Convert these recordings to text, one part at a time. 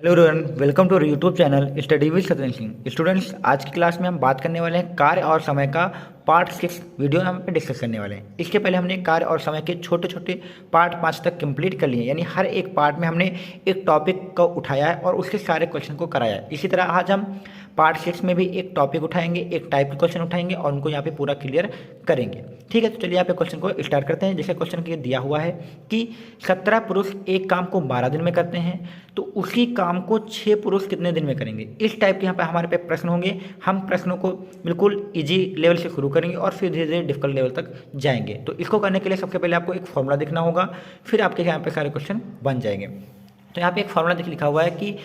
Hello everyone, welcome to YouTube channel study with Satyendra Singh. Students, आज की class में हम बात करने वाले हैं कार्य और समय का पार्ट 6 वीडियो हम पे डिस्कस करने वाले हैं। इसके पहले हमने कार्य और समय के छोटे छोटे पार्ट 5 तक कंप्लीट कर लिए, यानी हर एक पार्ट में हमने एक टॉपिक को उठाया है और उसके सारे क्वेश्चन को कराया है। इसी तरह आज हम पार्ट 6 में भी एक टॉपिक उठाएंगे, एक टाइप के क्वेश्चन उठाएंगे और उनको यहाँ पे पूरा क्लियर करेंगे। ठीक है, तो चलिए यहाँ पे क्वेश्चन को स्टार्ट करते हैं। जैसे क्वेश्चन के दिया हुआ है कि 17 पुरुष एक काम को 12 दिन में करते हैं, तो उसी काम को 6 पुरुष कितने दिन में करेंगे। इस टाइप के यहाँ पे हमारे पे प्रश्न होंगे। हम प्रश्नों को बिल्कुल इजी लेवल से शुरू करेंगे और फिर धीरे धीरे डिफिकल्ट लेवल तक जाएंगे। तो इसको करने के लिए सबसे पहले आपको एक फॉर्मूला देखना होगा, फिर आपके यहाँ पे सारे क्वेश्चन बन जाएंगे। तो यहाँ पे एक फॉर्मूला लिखा हुआ है कि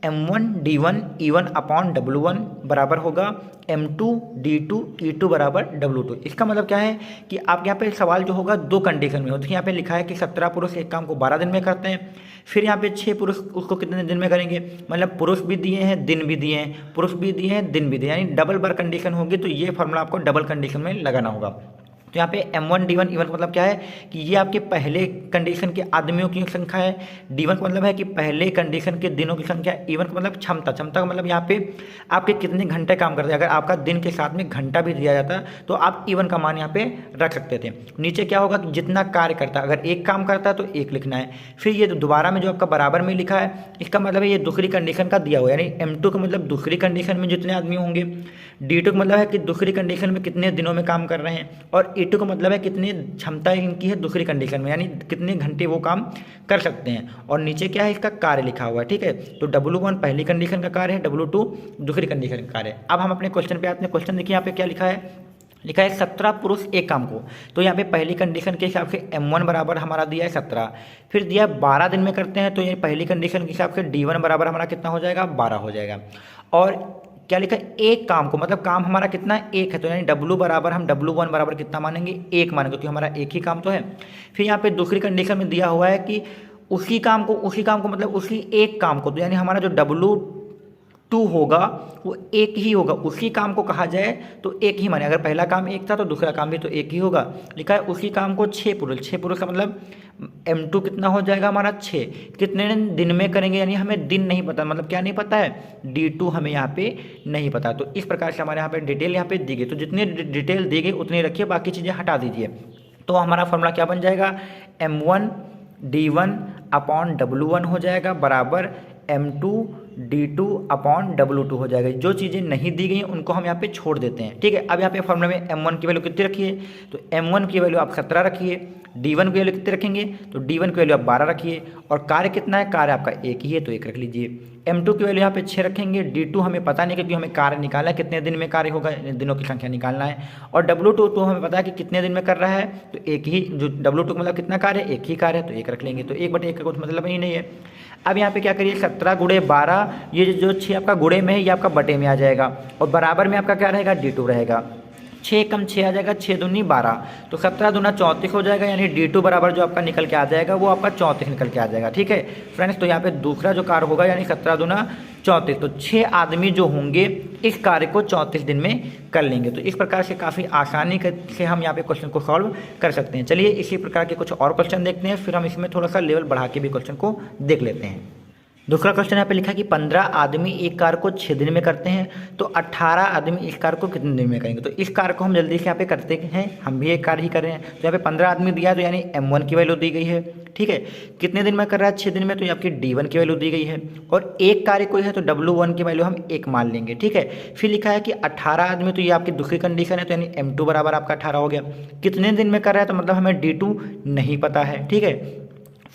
M1 D1 E1 upon W1 बराबर होगा M2 D2 E2 बराबर W2। इसका मतलब क्या है कि आप यहाँ पे सवाल जो होगा दो कंडीशन में हो। देखिए यहाँ पे लिखा है कि 17 पुरुष एक काम को 12 दिन में करते हैं, फिर यहाँ पे 6 पुरुष उसको कितने दिन में करेंगे। मतलब पुरुष भी दिए हैं, दिन भी दिए हैं, पुरुष भी दिए हैं, दिन भी दिए हैं, यानी डबल बार कंडीशन होगी। तो ये फॉर्मूला आपको डबल कंडीशन में लगाना होगा। तो यहाँ पे M1 D1 E1 का मतलब क्या है कि ये आपके पहले कंडीशन के आदमियों की संख्या है। D1 का मतलब है कि पहले कंडीशन के दिनों की संख्या। E1 का मतलब क्षमता का मतलब यहाँ पे आपके कितने घंटे काम करते हैं। अगर आपका दिन के साथ में घंटा भी दिया जाता तो आप E1 का मान यहाँ पे रख सकते थे। नीचे क्या होगा कि जितना कार्य करता है, अगर एक काम करता है तो एक लिखना है। फिर ये दोबारा में जो आपका बराबर में लिखा है, इसका मतलब है ये दूसरी कंडीशन का दिया हुआ है, यानी M2 का मतलब दूसरी कंडीशन में जितने आदमी होंगे। D2 का मतलब है कि दूसरी कंडीशन में कितने दिनों में काम कर रहे हैं, और E2 का मतलब है कितनी क्षमता इनकी है दूसरी कंडीशन में, यानी कितने घंटे वो काम कर सकते हैं। और नीचे क्या है, इसका कार्य लिखा हुआ है। ठीक है, तो W1 पहली कंडीशन का कार्य है, W2 दूसरी कंडीशन का कार्य है। अब हम अपने क्वेश्चन पे आते हैं। क्वेश्चन देखिए यहाँ पे क्या लिखा है 17 पुरुष एक काम को। तो यहाँ पे पहली कंडीशन के हिसाब से M1 बराबर हमारा दिया है 17, फिर दिया 12 दिन में करते हैं, तो ये पहली कंडीशन के हिसाब से D1 बराबर हमारा कितना हो जाएगा, 12 हो जाएगा। और क्या लिखा है, एक काम को, मतलब काम हमारा कितना एक है, तो यानी W बराबर हम W1 बराबर कितना मानेंगे, एक मानेंगे, क्योंकि हमारा एक ही काम तो है। फिर यहाँ पे दूसरी कंडीशन में दिया हुआ है कि उसी काम को मतलब उसी एक काम को, तो यानी हमारा जो W2 होगा वो एक ही होगा। उसी काम को कहा जाए तो एक ही माने, अगर पहला काम एक था तो दूसरा काम भी तो एक ही होगा। लिखा है उसी काम को 6 पुरुष का मतलब M2 कितना हो जाएगा हमारा 6, कितने दिन में करेंगे, यानी हमें दिन नहीं पता, मतलब क्या नहीं पता है, D2 हमें यहाँ पे नहीं पता। तो इस प्रकार से हमारे यहाँ पे डिटेल यहाँ पे दी गई, तो जितनी डिटेल दी गई उतनी रखिए, बाकी चीज़ें हटा दीजिए। तो हमारा फॉर्मूला क्या बन जाएगा, M1 D1 अपॉन W1 हो जाएगा बराबर M2 D2 अपॉन W2 हो जाएगा। जो चीज़ें नहीं दी गई हैं उनको हम यहाँ पे छोड़ देते हैं। ठीक है, अब यहाँ पे फॉर्मूला में M1 की वैल्यू कितनी रखिए, तो M1 की वैल्यू आप 17 रखिए। D1 की वैल्यू कितनी रखेंगे, तो D1 की वैल्यू आप 12 रखिए। और कार्य कितना है, कार्य आपका एक ही है तो एक रख लीजिए। M2 की वैल्यू यहाँ पे 6 रखेंगे। D2 हमें पता नहीं क्योंकि हमें कार्य निकालना है, कितने दिन में कार्य होगा, दिनों की संख्या निकालना है। और W2 तो हमें पता है कि कितने दिन में कर रहा है, तो एक ही, जो W2 का मतलब कितना कार्य है, एक ही कार्य है तो एक रख लेंगे। तो 1/1 का कुछ मतलब ही नहीं है। अब यहाँ पे क्या करिए, 17 गुणे 12, ये जो 6 आपका गुणे में है ये आपका बटे में आ जाएगा, और बराबर में आपका क्या रहेगा, D2 रहेगा। 6 कम 6 आ जाएगा, 6 दूनी 12, तो 17 दूना 34 हो जाएगा, यानी D2 बराबर जो आपका निकल के आ जाएगा वो आपका 34 निकल के आ जाएगा। ठीक है फ्रेंड्स, तो यहाँ पे दूसरा जो कार्य होगा यानी 17 दूना 34, तो 6 आदमी जो होंगे इस कार्य को 34 दिन में कर लेंगे। तो इस प्रकार से काफ़ी आसानी से हम यहाँ पे क्वेश्चन को सॉल्व कर सकते हैं। चलिए इसी प्रकार के कुछ और क्वेश्चन देखते हैं, फिर हम इसमें थोड़ा सा लेवल बढ़ा के भी क्वेश्चन को देख लेते हैं। दूसरा क्वेश्चन यहाँ पे लिखा है कि 15 आदमी एक कार्य को 6 दिन में करते हैं, तो 18 आदमी इस कार्य को कितने दिन में करेंगे। तो इस कार्य को हम जल्दी से यहाँ पे करते हैं, हम भी एक कार्य ही कर रहे हैं। तो यहाँ पे 15 आदमी दिया है, तो यानी M1 की वैल्यू दी गई है। ठीक है, कितने दिन में कर रहा है, 6 दिन में, तो ये आपकी D1 की वैल्यू दी गई है। और एक कार्य कोई है तो W1 की वैल्यू हम 1 मान लेंगे। ठीक है, फिर लिखा है कि 18 आदमी, तो ये आपकी दूसरी कंडीशन है, तो यानी M2 बराबर आपका 18 हो गया। कितने दिन में कर रहा है, तो मतलब हमें D2 नहीं पता है। ठीक है,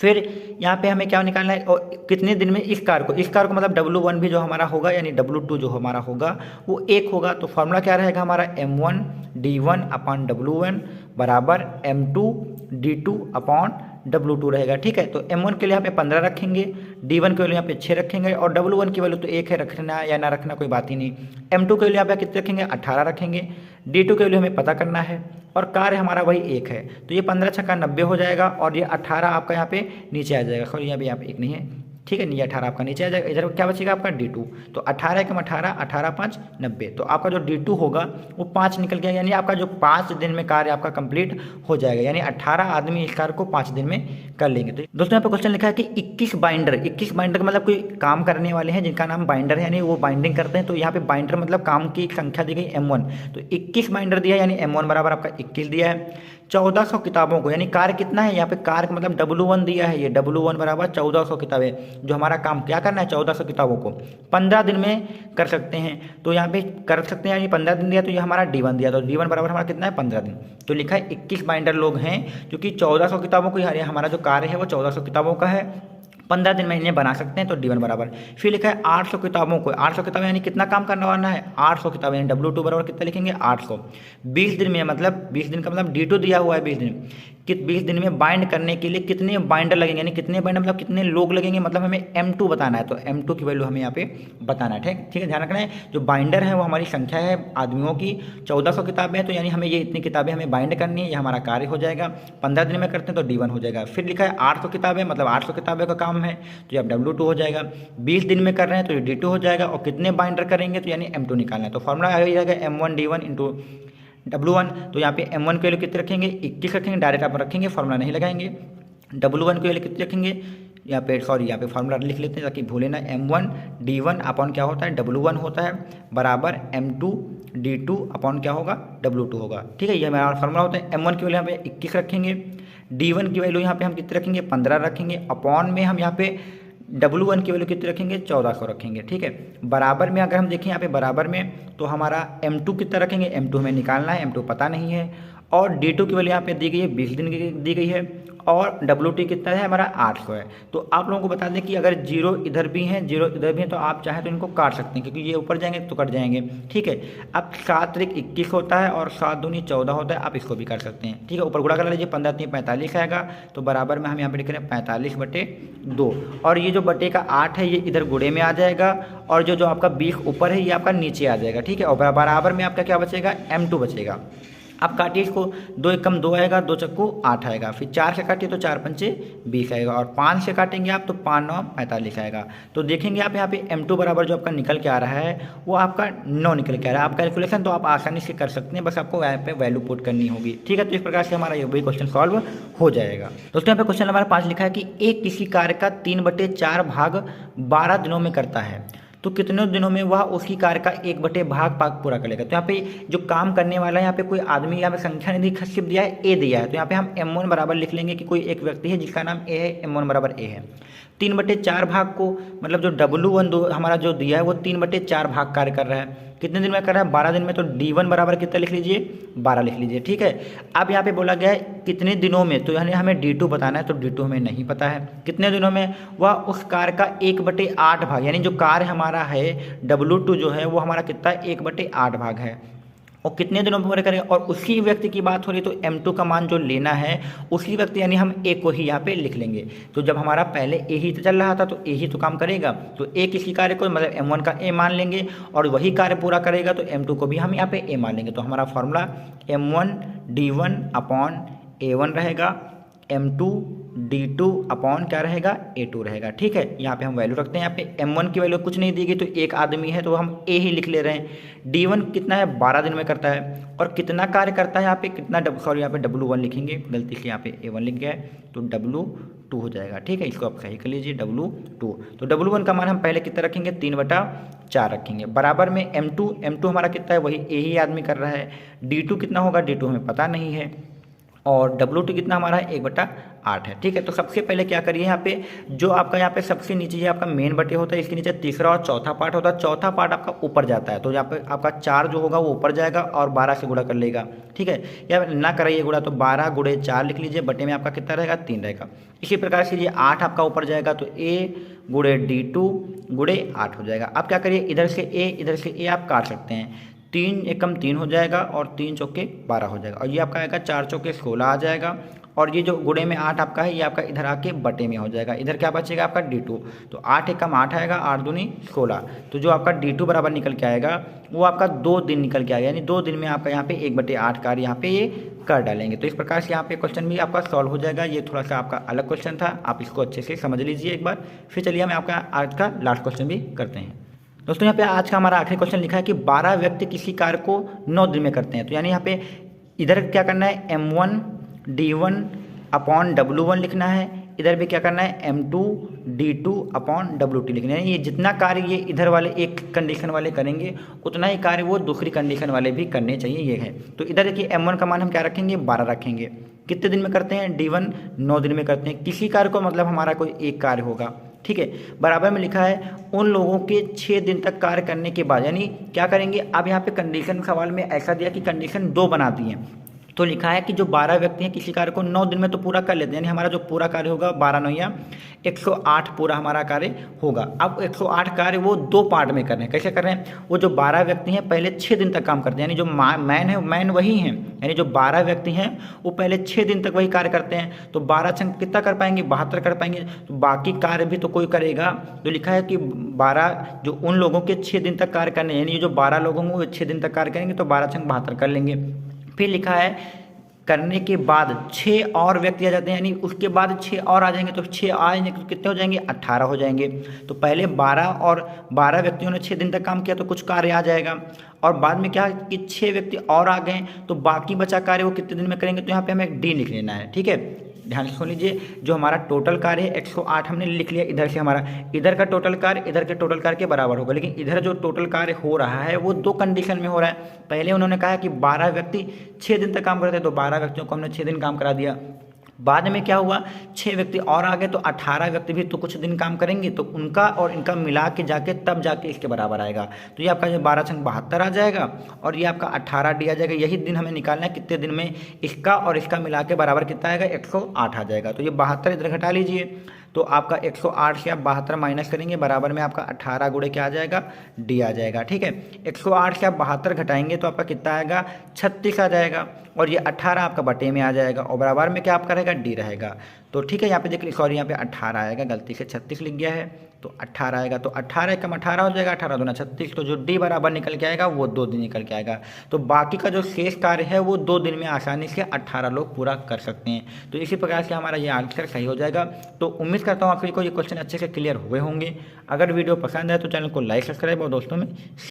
फिर यहाँ पे हमें क्या निकालना है, और कितने दिन में इस कार को मतलब W1 भी जो हमारा होगा, यानी W2 जो हमारा होगा वो 1 होगा। तो फॉर्मूला क्या रहेगा हमारा, M1 D1 अपॉन W1 बराबर M2 D2 अपॉन W2 रहेगा। ठीक है, तो M1 के लिए यहाँ पे 15 रखेंगे, D1 के वैल्यू यहाँ पे 6 रखेंगे, और W1 की वैल्यू तो 1 है, रखना या ना रखना कोई बात ही नहीं। M2 के वैल्यू यहाँ पे कितने रखेंगे, 18 रखेंगे। D2 के वैल्यू हमें पता करना है, और कार्य हमारा वही 1 है, तो ये 15 छक्का 90 हो जाएगा, और ये 18 आपका यहाँ पे नीचे आ जाएगा। सॉरी यहाँ पे 1 नहीं है, ठीक है, ये 18 आपका नीचे आ जाएगा। इधर क्या बचेगा आपका D2, तो 18 कम 18, 18 5 90, तो आपका जो D2 होगा वो 5 निकल गया, यानी आपका जो 5 दिन में कार्य आपका कंप्लीट हो जाएगा, यानी 18 आदमी इस कार्य को 5 दिन में कर लेंगे। तो दोस्तों यहाँ पे क्वेश्चन लिखा है कि 21 बाइंडर का मतलब कोई काम करने वाले हैं जिनका नाम बाइंडर है, यानी वो बाइंडिंग करते हैं। तो यहाँ पे बाइंडर मतलब काम की एक संख्या दी गई M1, तो 21 बाइंडर दिया है, यानी M1 बराबर आपका 21 दिया है। 1400 किताबों को, यानी कार्य कितना है यहाँ पे, कार्य मतलब W1 दिया है, ये W1 बराबर 1400 किताबें, जो हमारा काम क्या करना है 1400 किताबों को 15 दिन में कर सकते हैं। तो यहाँ पे कर सकते हैं, यानी 15 दिन दिया, तो ये हमारा D1 दिया, तो D1 बराबर हमारा कितना है 15 दिन। तो लिखा है 21 बाइंडर लोग हैं क्योंकि 1400 किताबों को, हमारा जो कार्य है वो 1400 किताबों का है, 15 दिन में इन्हें बना सकते हैं, तो D1 बराबर। फिर लिखा है 800 किताबों को, 800 किताबें यानी कितना काम करने वाला है 800 किताबें, यानी W2 बराबर कितना लिखेंगे 800। 20 दिन में, मतलब 20 दिन का मतलब D2 दिया हुआ है 20 दिन, कि 20 दिन में बाइंड करने के लिए कितने बाइंडर लगेंगे, यानी कितने बाइंडर मतलब कितने लोग लगेंगे, मतलब हमें M2 बताना है, तो M2 की वैल्यू हमें यहाँ पे बताना है। ठीक है, ध्यान रखना है जो बाइंडर है वो हमारी संख्या है आदमियों की, 1400 किताबें हैं, तो यानी हमें ये इतनी किताबें हमें बाइंड करनी है, ये हमारा कार्य हो जाएगा। 15 दिन में करते हैं तो D1 हो जाएगा। फिर लिखा है 800 किताबें, मतलब 800 किताबें का काम है, तो ये अब W2 हो जाएगा। 20 दिन में कर रहे हैं तो ये D2 हो जाएगा, और कितने बाइंडर करेंगे तो यानी M2 निकालना है। तो फॉर्मूला आ जाएगा M1 D1 इंटू W1, तो यहाँ पे M1 की वैल्यू कितने रखेंगे 21 रखेंगे, डायरेक्ट आप रखेंगे, फॉर्मूला नहीं लगाएंगे। W1 की वैल्यू कितने रखेंगे, यहाँ पे फॉर्मूला लिख लेते हैं ताकि भूले ना, M1 D1 अपॉन क्या होता है W1 होता है, बराबर M2 D2 अपॉन क्या होगा W2 होगा। ठीक है, ये हमारा फॉर्मूला होता है। M1 की वैल्यू यहाँ पे 21 रखेंगे, D1 की वैल्यू यहाँ पे हम कितने रखेंगे 15 रखेंगे, अपॉन में हम यहाँ पे W1 की वैल्यू कितने रखेंगे 1400 रखेंगे। ठीक है, बराबर में अगर हम देखें यहाँ पे बराबर में, तो हमारा M2 कितना रखेंगे, M2 हमें निकालना है, M2 पता नहीं है, और D2 की वैल्यू यहाँ पे दी गई है 20 दिन की दी गई है, और W2 कितना है हमारा 800 है। तो आप लोगों को बता दें कि अगर जीरो इधर भी हैं, जीरो इधर भी हैं, तो आप चाहें तो इनको काट सकते हैं, क्योंकि ये ऊपर जाएंगे तो कट जाएंगे। ठीक है, अब 7 त्रिक 21 होता है और 7 दूनी 14 होता है, आप इसको भी कर सकते हैं। ठीक है, ऊपर गुणा कर लीजिए, 15 3 45 आएगा, तो बराबर में हम यहाँ पे लिख रहे हैं 45/2, और ये जो बटे का 8 है ये इधर गुणे में आ जाएगा, और जो आपका 20 ऊपर है ये आपका नीचे आ जाएगा। ठीक है, और बराबर में आपका क्या बचेगा M2 बचेगा। आप काटिए इसको, 2 1 कम 2 आएगा, 2 चक्कू 8 आएगा, फिर 4 से काटिए तो 4 पंचे 20 आएगा, और 5 से काटेंगे आप तो 5 9 45 आएगा। तो देखेंगे आप यहाँ पे M2 बराबर जो आपका निकल के आ रहा है वो आपका 9 निकल के आ रहा है। आप कैलकुलेशन तो आप आसानी से कर सकते हैं, बस आपको यहाँ पे वैल्यू पुट करनी होगी। ठीक है, तो इस प्रकार से हमारा ये भी क्वेश्चन सॉल्व हो जाएगा। दोस्तों यहाँ पे क्वेश्चन नंबर 5 लिखा है कि एक किसी कार्य का 3/4 भाग 12 दिनों में करता है, तो कितने दिनों में वह उसी कार्य का 1/भाग पूरा कर लेगा। तो यहाँ पे जो काम करने वाला है, यहाँ पे कोई आदमी, यहाँ पे संख्या नहीं दी, सिर्फ दिया है A दिया है, तो यहाँ पे हम M1 बराबर लिख लेंगे कि कोई एक व्यक्ति है जिसका नाम A है, M1 बराबर A है। 3/4 भाग को, मतलब जो W1 हमारा जो दिया है वो 3/4 भाग कार्य कर रहा है, कितने दिन में कर रहा है 12 दिन में, तो D1 बराबर कितना लिख लीजिए 12 लिख लीजिए। ठीक है, अब यहाँ पे बोला गया है कितने दिनों में, तो यानी हमें D2 बताना है, तो D2 हमें नहीं पता है कितने दिनों में, वह उस कार्य का 1/8 भाग, यानी जो कार्य हमारा है W2 जो है वो हमारा कितना 1/8 भाग है, और कितने दिनों में पूरा करेंगे। और उसी व्यक्ति की बात हो रही तो M2 का मान जो लेना है उसी व्यक्ति, यानी हम A को ही यहाँ पे लिख लेंगे। तो जब हमारा पहले A ही तो चल रहा था तो A ही तो काम करेगा, तो A किसी कार्य को मतलब M1 का A मान लेंगे, और वही कार्य पूरा करेगा तो M2 को भी हम यहाँ पे A मान लेंगे। तो हमारा formula M1 D1 upon A1 रहेगा, M2 D2 अपॉन क्या रहेगा A2 रहेगा। ठीक है, यहाँ पे हम वैल्यू रखते हैं, यहाँ पे M1 की वैल्यू कुछ नहीं दी गई तो एक आदमी है तो हम A ही लिख ले रहे हैं। D1 कितना है 12 दिन में करता है, और कितना कार्य करता है यहाँ पे कितना यहाँ पे W1 लिखेंगे, गलती से यहाँ पे A1 लिख गया है, तो W2 हो जाएगा। ठीक है, इसको आप सही कर लीजिए W2। तो W1 का मान हम पहले कितना रखेंगे 3/4 रखेंगे, बराबर में M2 हमारा कितना है वही A ही आदमी कर रहा है। D2 कितना होगा D2 हमें पता नहीं है, और W2 कितना हमारा है 1/8 है। ठीक है, तो सबसे पहले क्या करिए, यहाँ पे जो आपका यहाँ पे सबसे नीचे ये आपका मेन बटे होता है, इसके नीचे तीसरा और चौथा पार्ट होता है, चौथा पार्ट आपका ऊपर जाता है, तो यहाँ पे आपका 4 जो होगा वो ऊपर जाएगा और 12 से गुणा कर लेगा। ठीक है, या ना कराइए गुणा, तो 12 × 4 लिख लीजिए, बटे में आपका कितना रहेगा 3 रहेगा। इसी प्रकार से ये 8 आपका ऊपर जाएगा, तो A × D2 × 8 हो जाएगा। अब क्या करिए, इधर से A आप काट सकते हैं, 3 एकम 3 हो जाएगा, और 3 चौके 12 हो जाएगा, और ये आपका आएगा 4 चौके 16 आ जाएगा, और ये जो गुणे में 8 आपका है ये आपका इधर आके बटे में हो जाएगा। इधर क्या बचेगा आपका D2, तो 8 एकम 8 आएगा, 8 दूनी 16। तो जो आपका D2 बराबर निकल के आएगा वो आपका 2 दिन निकल के आएगा, यानी 2 दिन में आपका यहाँ पे 1/8 कार्य यहाँ पे ये कर डालेंगे। तो इस प्रकार से यहाँ पे क्वेश्चन भी आपका सॉल्व हो जाएगा। ये थोड़ा सा आपका अलग क्वेश्चन था, आप इसको अच्छे से समझ लीजिए एक बार। फिर चलिए हम आपका आज का लास्ट क्वेश्चन भी करते हैं। दोस्तों यहाँ पे आज का हमारा आखिरी क्वेश्चन लिखा है कि 12 व्यक्ति किसी कार्य को 9 दिन में करते हैं। तो यानी यहाँ पे इधर क्या करना है, M1 D1 अपॉन W1 लिखना है, इधर भी क्या करना है M2 D2 अपॉन W2 लिखना है। ये जितना कार्य ये इधर वाले एक कंडीशन वाले करेंगे उतना ही कार्य वो दूसरी कंडीशन वाले भी करने चाहिए, ये है। तो इधर देखिए M1 का मान हम क्या रखेंगे, 12 रखेंगे। कितने दिन में करते हैं, D1 9 दिन में करते हैं। किसी कार्य को मतलब हमारा कोई एक कार्य होगा, ठीक है। बराबर में लिखा है उन लोगों के 6 दिन तक कार्य करने के बाद, यानी क्या करेंगे। अब यहाँ पे कंडीशन सवाल में ऐसा दिया कि कंडीशन 2 बना दी है, तो लिखा है कि जो 12 व्यक्ति हैं किसी कार्य को 9 दिन में तो पूरा कर लेते हैं, यानी हमारा जो पूरा कार्य होगा 12 9 या 108 पूरा हमारा कार्य होगा। अब 108 कार्य वो 2 पार्ट में कर रहे हैं। कैसे कर रहे हैं, वो जो 12 व्यक्ति हैं पहले 6 दिन तक काम करते हैं, यानी जो मैन है मैन वही हैं, यानी जो 12 व्यक्ति हैं वो पहले 6 दिन तक वही कार्य करते हैं। तो 12 छंग कितना कर पाएंगे, 72 कर पाएंगे। तो बाकी कार्य भी तो कोई करेगा, तो लिखा है कि 12 जो उन लोगों के 6 दिन तक कार्य करने, यानी जो 12 लोग होंगे वो 6 दिन तक कार्य करेंगे, तो 12 छंग 72 कर लेंगे। फिर लिखा है करने के बाद 6 और व्यक्ति आ जाते हैं, यानी उसके बाद 6 और आ जाएंगे, तो 6 आएंगे तो कितने हो जाएंगे, 18 हो जाएंगे। तो पहले 12 और 12 व्यक्तियों ने 6 दिन तक काम किया तो कुछ कार्य आ जाएगा, और बाद में क्या कि 6 व्यक्ति और आ गए तो बाकी बचा कार्य वो कितने दिन में करेंगे। तो यहाँ पे हमें एक D लिख लेना है, ठीक है। ध्यान से सुन लीजिए, जो हमारा टोटल कार्य है 108 हमने लिख लिया। इधर से हमारा इधर का टोटल कार्य इधर के टोटल कार्य के बराबर होगा, लेकिन इधर जो टोटल कार्य हो रहा है वो 2 कंडीशन में हो रहा है। पहले उन्होंने कहा कि 12 व्यक्ति 6 दिन तक काम करते हैं, तो 12 व्यक्तियों को हमने 6 दिन काम करा दिया। बाद में क्या हुआ, 6 व्यक्ति और आ गए तो 18 व्यक्ति भी तो कुछ दिन काम करेंगे, तो उनका और इनका मिला के जाके तब जाके इसके बराबर आएगा। तो ये आपका जो 12 छंग 72 आ जाएगा, और ये आपका 18 D आ जाएगा। यही दिन हमें निकालना है कितने दिन में इसका और इसका मिला के बराबर कितना आएगा, 108 आ जाएगा। तो ये 72 इधर घटा लीजिए, तो आपका 108 से आप 72 माइनस करेंगे, बराबर में आपका 18 गुणे क्या आ जाएगा, D आ जाएगा, ठीक है। 108 से आप 72 घटाएंगे तो आपका कितना आएगा, 36 आ जाएगा, और ये 18 आपका बटे में आ जाएगा, और बराबर में क्या आपका रहेगा, D रहेगा। तो ठीक है, यहाँ पे देखिए, सॉरी यहाँ पे 18 आएगा, गलती से 36 लिख गया है, तो 18 आएगा। तो 18 कम 18 हो जाएगा, 18 दूना 36। तो जो D बराबर निकल के आएगा वो 2 दिन निकल के आएगा। तो बाकी का जो शेष कार्य है वो 2 दिन में आसानी से 18 लोग पूरा कर सकते हैं। तो इसी प्रकार से हमारा ये आंसर सही हो जाएगा। तो उम्मीद करता हूँ आप सभी को ये क्वेश्चन अच्छे से क्लियर हुए होंगे। अगर वीडियो पसंद है तो चैनल को लाइक सब्सक्राइब और दोस्तों में